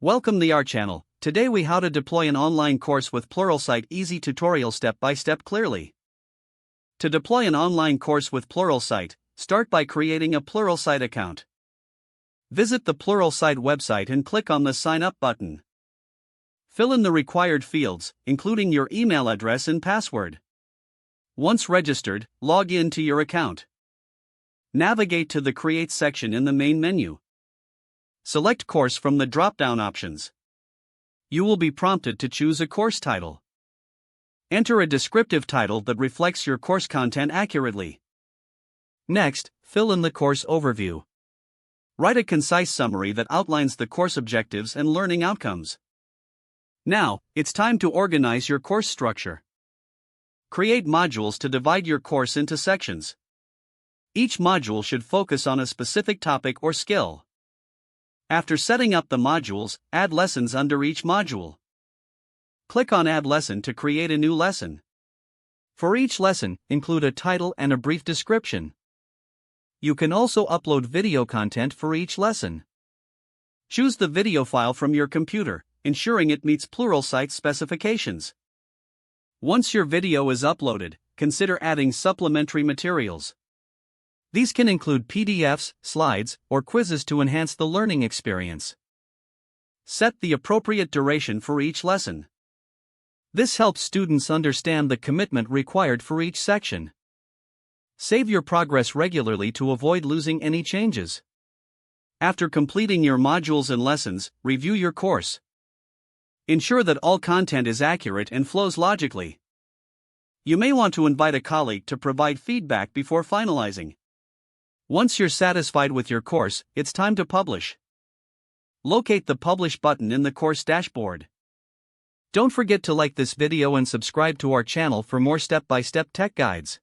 Welcome to our channel. Today we how to deploy an online course with Pluralsight easy tutorial step by step clearly. To deploy an online course with Pluralsight, start by creating a Pluralsight account. Visit the Pluralsight website and click on the sign up button. Fill in the required fields, including your email address and password. Once registered, log in to your account. Navigate to the Create section in the main menu. Select Course from the drop-down options. You will be prompted to choose a course title. Enter a descriptive title that reflects your course content accurately. Next, fill in the course overview. Write a concise summary that outlines the course objectives and learning outcomes. Now, it's time to organize your course structure. Create modules to divide your course into sections. Each module should focus on a specific topic or skill. After setting up the modules, add lessons under each module. Click on Add Lesson to create a new lesson. For each lesson, include a title and a brief description. You can also upload video content for each lesson. Choose the video file from your computer, ensuring it meets Pluralsight specifications. Once your video is uploaded, consider adding supplementary materials. These can include PDFs, slides, or quizzes to enhance the learning experience. Set the appropriate duration for each lesson. This helps students understand the commitment required for each section. Save your progress regularly to avoid losing any changes. After completing your modules and lessons, review your course. Ensure that all content is accurate and flows logically. You may want to invite a colleague to provide feedback before finalizing. Once you're satisfied with your course, it's time to publish. Locate the Publish button in the course dashboard. Don't forget to like this video and subscribe to our channel for more step-by-step tech guides.